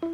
I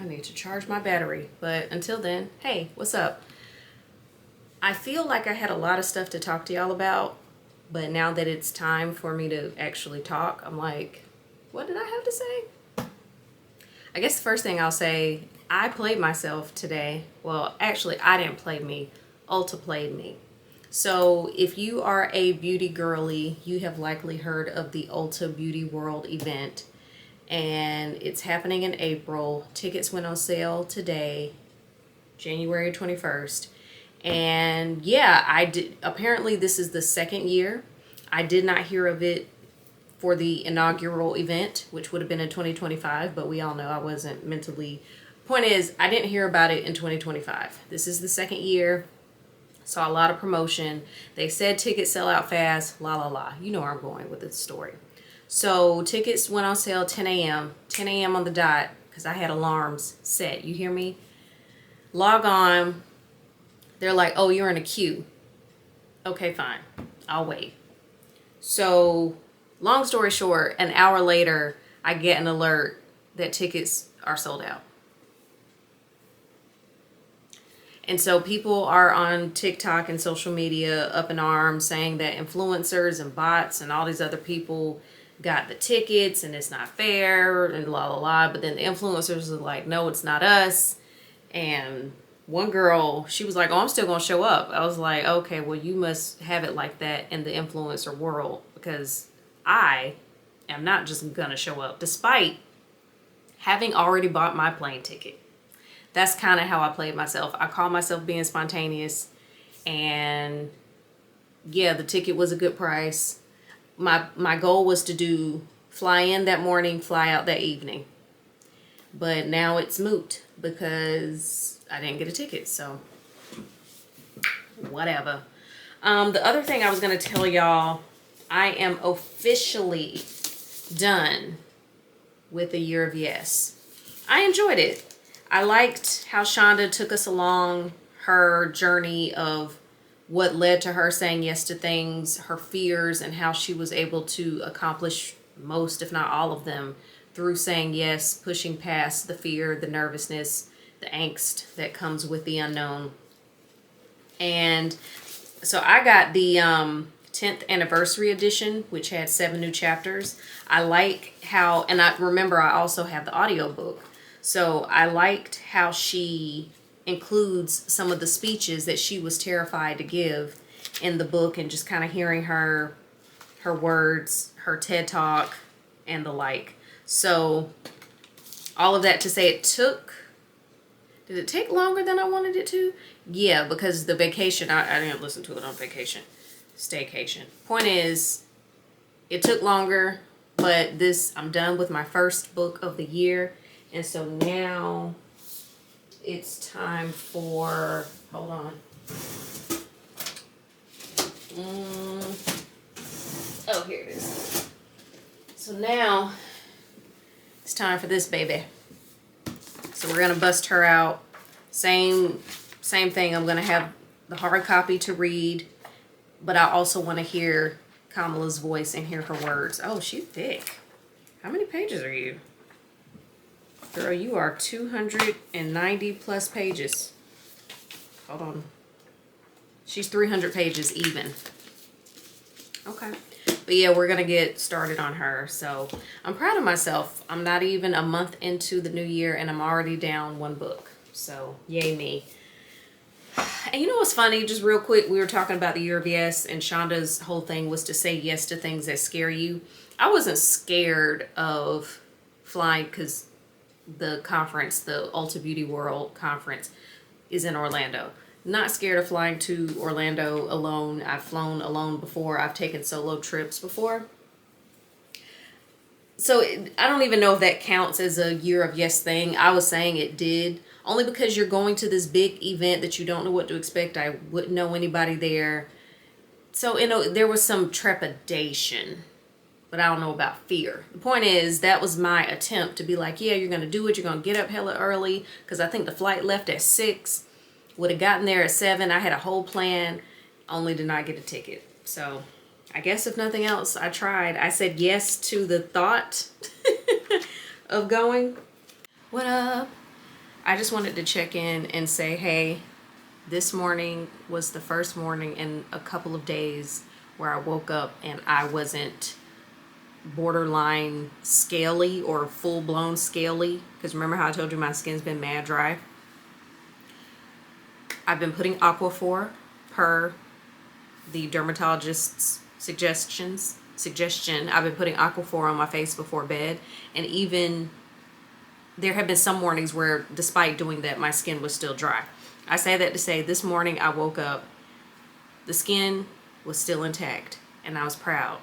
need to charge my battery, but until then, hey, what's up? I feel like I had a lot of stuff to talk to y'all about, but now that it's time for me to actually talk, I'm like, what did I have to say? I guess the first thing I'll say, I played myself today. Well, actually, I didn't play me. Ulta played me. So if you are a beauty girly, you have likely heard of the Ulta Beauty World event. And it's happening in April. Tickets went on sale today, January 21st. And yeah, I did. Apparently, this is the second year. I did not hear of it for the inaugural event, which would have been in 2025, but we all know I wasn't mentally. Point is, I didn't hear about it in 2025. This is the second year. Saw a lot of promotion. They said tickets sell out fast. La la la. You know where I'm going with this story. So tickets went on sale 10 a.m. 10 a.m. on the dot because I had alarms set. You hear me? Log on. They're like, oh, you're in a queue. Okay, fine. I'll wait. So long story short, an hour later, I get an alert that tickets are sold out. And so people are on TikTok and social media up in arms saying that influencers and bots and all these other people got the tickets and it's not fair and la la la. But then the influencers are like, no, it's not us. And one girl, she was like, oh, I'm still going to show up. I was like, okay, well, you must have it like that in the influencer world because I am not just going to show up despite having already bought my plane ticket. That's kind of how I played myself. I call myself being spontaneous. And yeah, the ticket was a good price. My goal was to fly in that morning, fly out that evening. But now it's moot because I didn't get a ticket. So whatever. The other thing I was going to tell y'all, I am officially done with A Year of Yes. I enjoyed it. I liked how Shonda took us along her journey of what led to her saying yes to things, her fears, and how she was able to accomplish most, if not all of them, through saying yes, pushing past the fear, the nervousness, the angst that comes with the unknown. And so I got the 10th anniversary edition, which had 7 new chapters. I like how, and I remember I also have the audiobook. So I liked how she includes some of the speeches that she was terrified to give in the book and just kind of hearing her words, her TED Talk, and the like. So all of that to say did it take longer than I wanted it to? Yeah, because the vacation, I didn't listen to it on vacation. Staycation. Point is, it took longer, but I'm done with my first book of the year. And so now it's time for, hold on. Oh, here it is. So now it's time for this baby. So we're going to bust her out. Same thing. I'm going to have the hard copy to read, but I also want to hear Kamala's voice and hear her words. Oh, she's thick. How many pages are you? Girl, you are 290 plus pages. Hold on. She's 300 pages even. Okay. But yeah, we're going to get started on her. So I'm proud of myself. I'm not even a month into the new year and I'm already down 1 book. So yay me. And you know what's funny? Just real quick, we were talking about the Year of Yes, and Shonda's whole thing was to say yes to things that scare you. I wasn't scared of flying because the conference, the Ulta Beauty World conference, is in Orlando. Not scared of flying to Orlando alone. I've flown alone before. I've taken solo trips before. So I don't even know if that counts as a Year of Yes thing. I was saying it did Only because you're going to this big event that you don't know what to expect. I wouldn't know anybody there. So, there was some trepidation, but I don't know about fear. The point is, that was my attempt to be like, yeah, you're going to do it. You're going to get up hella early, because I think the flight left at 6. Would have gotten there at 7. I had a whole plan, only did not get a ticket. So I guess if nothing else, I tried. I said yes to the thought of going. What up? I just wanted to check in and say, hey, this morning was the first morning in a couple of days where I woke up and I wasn't borderline scaly or full-blown scaly. Because remember how I told you my skin's been mad dry? I've been putting Aquaphor per the dermatologist's suggestion. I've been putting Aquaphor on my face before bed, and even there have been some mornings where, despite doing that, my skin was still dry. I say that to say this morning I woke up, the skin was still intact, and I was proud.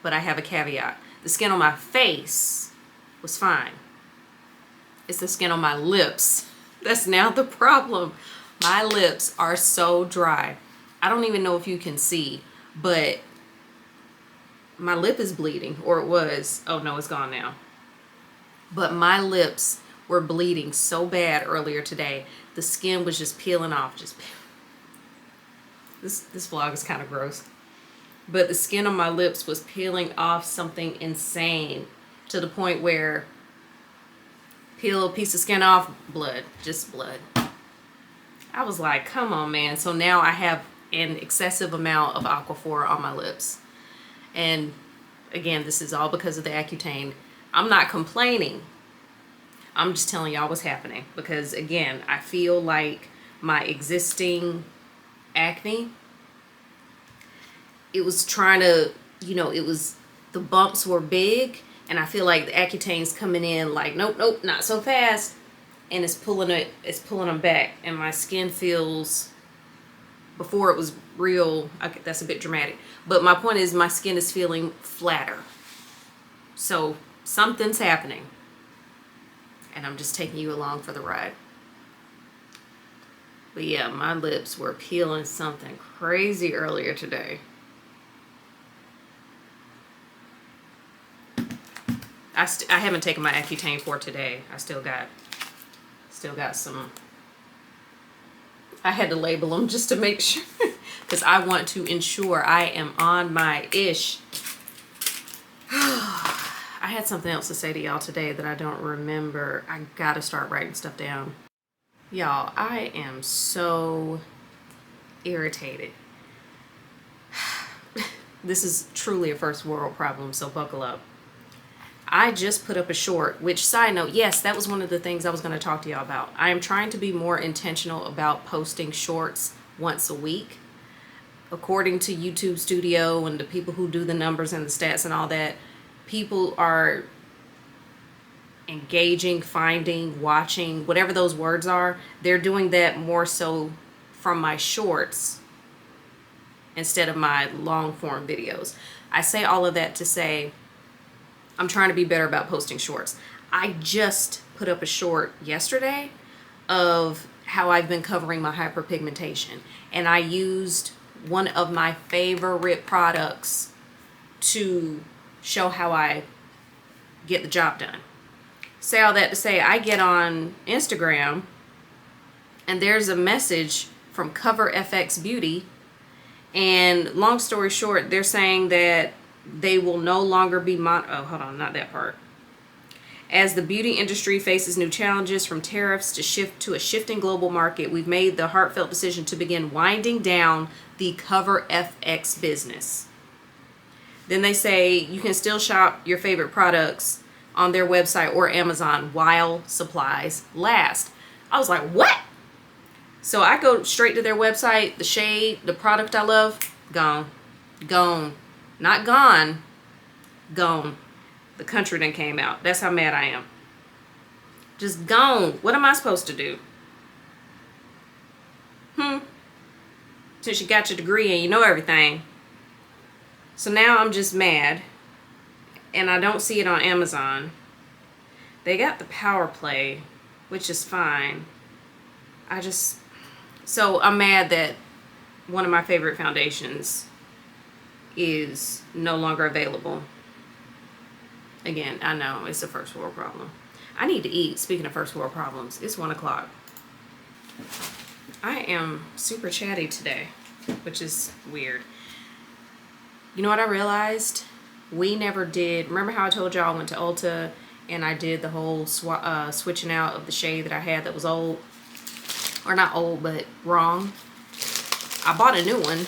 But I have a caveat. The skin on my face was fine. It's the skin on my lips that's now the problem. My lips are so dry. I don't even know if you can see, but my lip is bleeding, or it was. Oh no, it's gone now. But my lips were bleeding so bad earlier today. The skin was just peeling off. This vlog is kind of gross. But the skin on my lips was peeling off something insane, to the point where peel a piece of skin off, blood, just blood. I was like, come on, man. So now I have an excessive amount of Aquaphor on my lips. And again, this is all because of the Accutane. I'm not complaining. I'm just telling y'all what's happening. Because again, I feel like my existing acne, it was trying to, the bumps were big. And I feel like the Accutane's coming in like, nope, not so fast. And it's pulling them back. And my skin feels, before it was real, okay, that's a bit dramatic. But my point is, my skin is feeling flatter. So something's happening. And I'm just taking you along for the ride. But yeah, my lips were peeling something crazy earlier today. I haven't taken my Accutane for today. I still got some. I had to label them just to make sure, because I want to ensure I am on my ish. I had something else to say to y'all today that I don't remember. I gotta start writing stuff down. Y'all, I am so irritated. This is truly a first world problem, so buckle up. I just put up a short, which, side note, yes, that was one of the things I was going to talk to y'all about. I am trying to be more intentional about posting shorts once a week. According to YouTube Studio and the people who do the numbers and the stats and all that, people are engaging, finding, watching, whatever those words are. They're doing that more so from my shorts instead of my long form videos. I say all of that to say, I'm trying to be better about posting shorts. I just put up a short yesterday of how I've been covering my hyperpigmentation. And I used one of my favorite products to show how I get the job done. Say all that to say, I get on Instagram and there's a message from Cover FX Beauty. And long story short, they're saying that they will no longer be As the beauty industry faces new challenges from tariffs to a shifting global market, we've made the heartfelt decision to begin winding down the Cover FX business. Then they say you can still shop your favorite products on their website or Amazon while supplies last. I was like, what? So I go straight to their website, the shade, the product I love, gone. Not gone, gone. The country done came out. That's how mad I am. Just gone. What am I supposed to do? Since you got your degree and you know everything. So now I'm just mad. And I don't see it on Amazon. They got the Power Play. which is fine. So I'm mad that one of my favorite foundations is no longer available. Again, I know it's a first world problem. I need to eat. Speaking of first world problems, it's 1 o'clock. I am super chatty today, which is weird. You know what I realized? We never did. Remember how I told y'all I went to Ulta and I did the whole switching out of the shade that I had that was old, or not old, but wrong. I bought a new one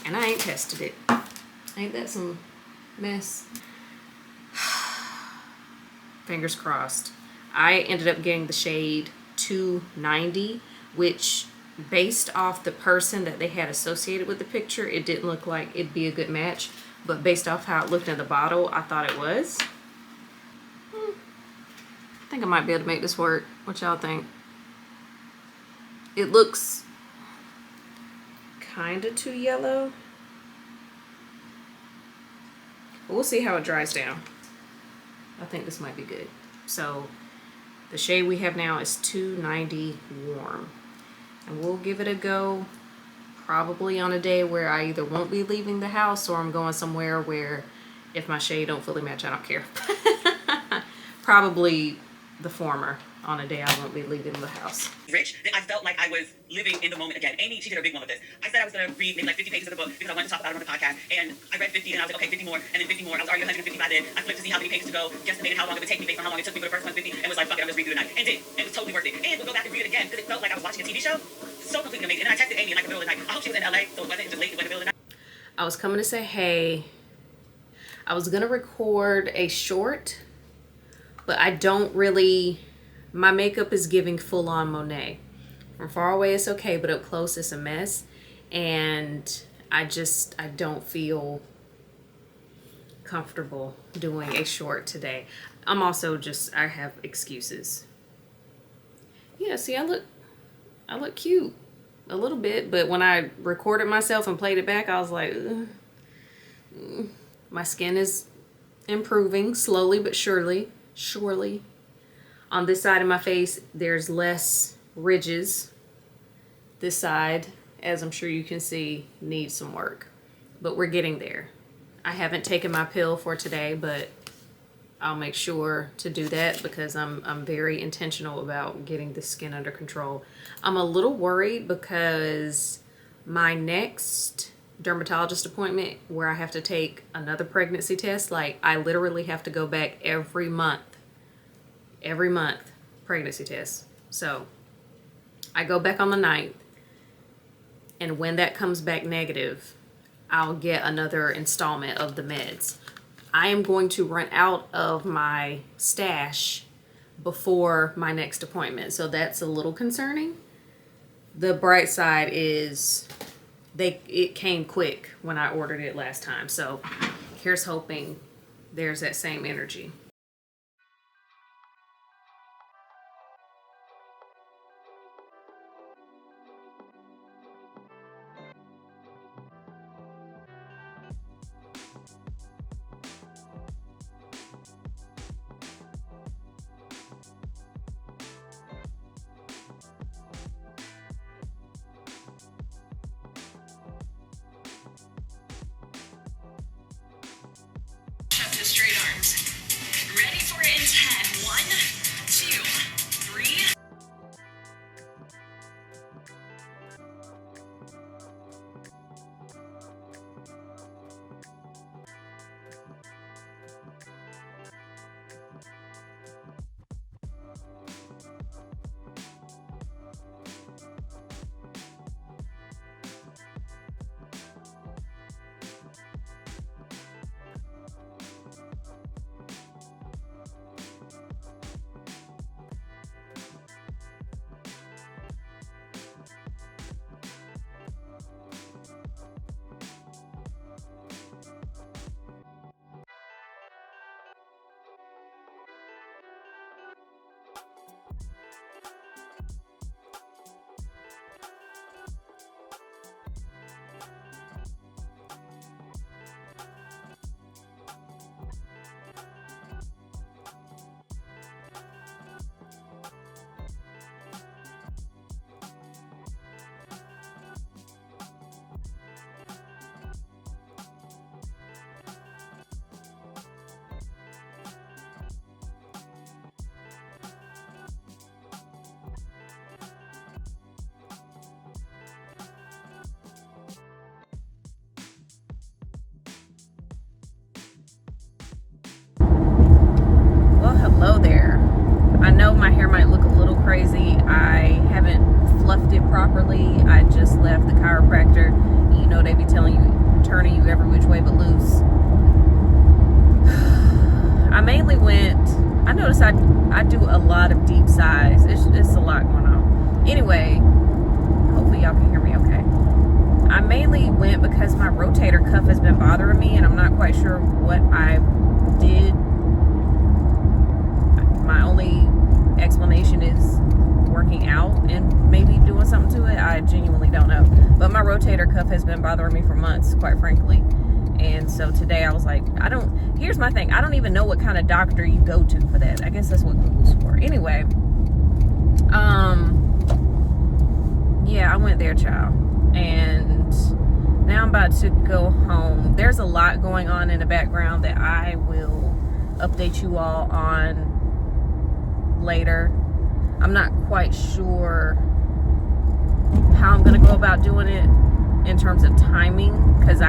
and I ain't tested it. Ain't that some mess? Fingers crossed. I ended up getting the shade 290, which based off the person that they had associated with the picture, it didn't look like it'd be a good match. But based off how it looked in the bottle, I thought it was. I think I might be able to make this work. What y'all think? It looks kind of too yellow. But we'll see how it dries down. I think this might be good. So the shade we have now is 290 warm. And we'll give it a go probably on a day where I either won't be leaving the house or I'm going somewhere where if my shade don't fully match, I don't care. Probably the former, on a day I won't be leaving the house. Rich, then I felt like I was living in the moment again. Amy, she did a big one with this. I said I was going to read maybe like 50 pages of the book because I wanted to talk about it on the podcast. And I read 50 and I was like, okay, 50 more, and then 50 more. I was already 150 by then. I flipped to see how many pages to go, guesstimated how long it would take me based on how long it took me for the first 150, and was like, fuck it, I'm just read through the night. And did. And it was totally worth it. And we'll go back and read it again because it felt like I was watching a TV show. So completely amazing. And I texted Amy in like the middle of the night. I hope she was in LA, so it wasn't just late in the middle of the night. I was coming to say, hey, I was going to record a short, but I don't really, my makeup is giving full on Monet. From far away it's okay, but up close it's a mess. And I don't feel comfortable doing a short today. I'm also just, I have excuses. Yeah, see, I look cute a little bit, but when I recorded myself and played it back, I was like, my skin is improving slowly but surely. On this side of my face, there's less ridges. This side, as I'm sure you can see, needs some work, but we're getting there. I haven't taken my pill for today, but I'll make sure to do that because I'm very intentional about getting the skin under control. I'm a little worried because my next dermatologist appointment where I have to take another pregnancy test, like I literally have to go back every month, pregnancy test. So I go back on the 9th, and when that comes back negative, I'll get another installment of the meds. I am going to run out of my stash before my next appointment, so that's a little concerning. The bright side is it came quick when I ordered it last time, so here's hoping there's that same energy. Straight arms. Hello there. I know my hair might look a little crazy. I haven't fluffed it properly. I just left the chiropractor. You know, they be telling you, turning you every which way but loose. I mainly went, I noticed I do a lot of deep sighs. It's a lot going on. Anyway, hopefully y'all can hear me okay. I mainly went because my rotator cuff has been bothering me, and I'm not quite sure what I did. My only explanation is working out and maybe doing something to it. I genuinely don't know. But my rotator cuff has been bothering me for months, quite frankly. And so today I was like, here's my thing. I don't even know what kind of doctor you go to for that. I guess that's what Google's for. Anyway, yeah, I went there, child. And now I'm about to go home. There's a lot going on in the background that I will update you all on later. I'm not quite sure how I'm gonna go about doing it in terms of timing, because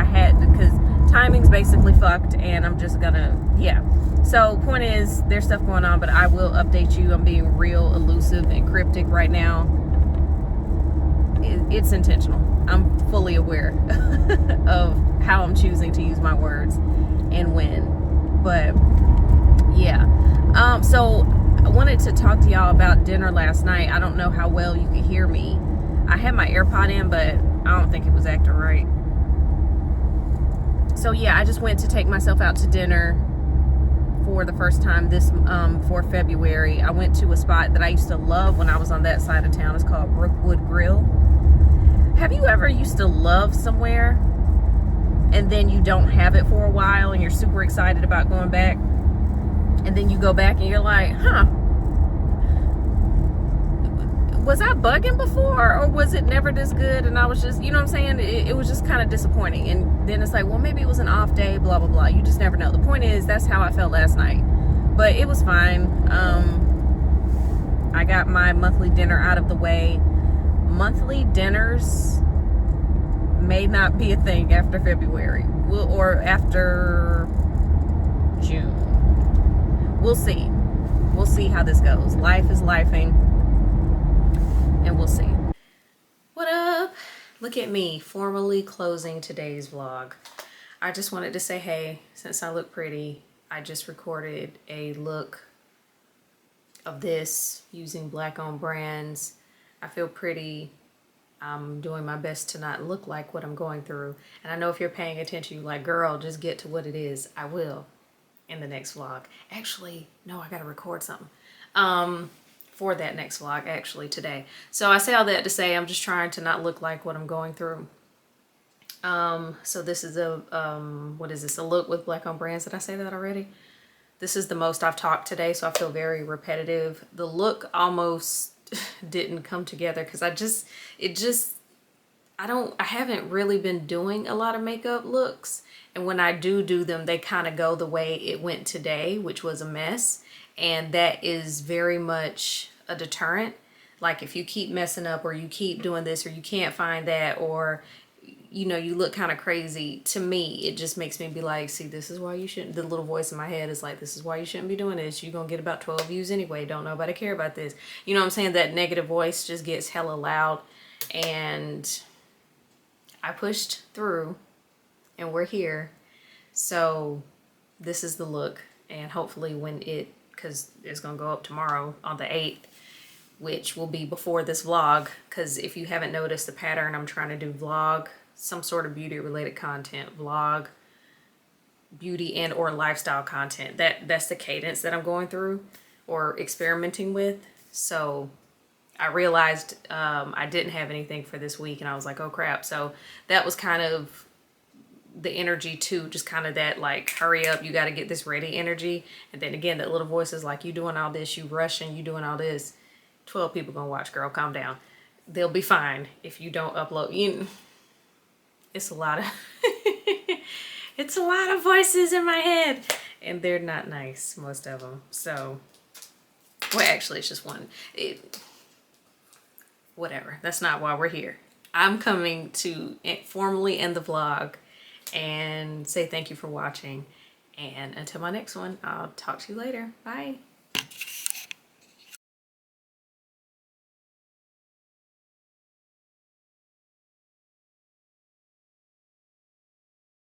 timing's basically fucked, and I'm just gonna, yeah. So point is, there's stuff going on, but I will update you. I'm being real elusive and cryptic right now. It's intentional. I'm fully aware of how I'm choosing to use my words and when. But yeah, so I wanted to talk to y'all about dinner last night. I don't know how well you could hear me. I had my AirPod in, but I don't think it was acting right. So yeah, I just went to take myself out to dinner for the first time for February. I went to a spot that I used to love when I was on that side of town. It's called Brookwood Grill. Have you ever used to love somewhere and then you don't have it for a while and you're super excited about going back, and then you go back and you're like, was I bugging before, or was it never this good? And I was just, you know what I'm saying? It was just kind of disappointing. And then it's like, well, maybe it was an off day, blah, blah, blah. You just never know. The point is, that's how I felt last night. But it was fine. I got my monthly dinner out of the way. Monthly dinners may not be a thing after February or after June. We'll see. We'll see how this goes. Life is lifing, and we'll see. What up? Look at me, formally closing today's vlog. I just wanted to say, hey, since I look pretty, I just recorded a look of this using black-owned brands. I feel pretty. I'm doing my best to not look like what I'm going through. And I know if you're paying attention, you're like, girl, just get to what it is. I will in the next vlog. Actually, no, I gotta record something for that next vlog, actually, today. So I say all that to say I'm just trying to not look like what I'm going through. So this is a, what is this? A look with black-owned brands. Did I say that already? This is the most I've talked today, so I feel very repetitive. The look almost didn't come together because I haven't really been doing a lot of makeup looks, and when I do them, they kind of go the way it went today, which was a mess. And that is very much a deterrent. Like if you keep messing up, or you keep doing this, or you can't find that, or you know, you look kind of crazy, to me it just makes me be like, see, this is why you shouldn't. The little voice in my head is like, this is why you shouldn't be doing this. You're gonna get about 12 views anyway, don't nobody care about this. You know what I'm saying? That negative voice just gets hella loud. And I pushed through, and we're here. So this is the look, and hopefully when because it's gonna go up tomorrow on the 8th, which will be before this vlog, because if you haven't noticed the pattern, I'm trying to do vlog, some sort of beauty related content, vlog, beauty and or lifestyle content. That's the cadence that I'm going through or experimenting with. So I realized I didn't have anything for this week, and I was like, oh crap. So that was kind of the energy too, just kind of that like, hurry up, you got to get this ready energy. And then again, that little voice is like, you doing all this, you rushing, you doing all this. 12 people gonna watch, girl, calm down. They'll be fine if you don't upload. It's a lot of it's a lot of voices in my head, and they're not nice, most of them. So, well, actually it's just one. Whatever, that's not why we're here. I'm coming to formally end the vlog and say thank you for watching, and until my next one, I'll talk to you later. Bye.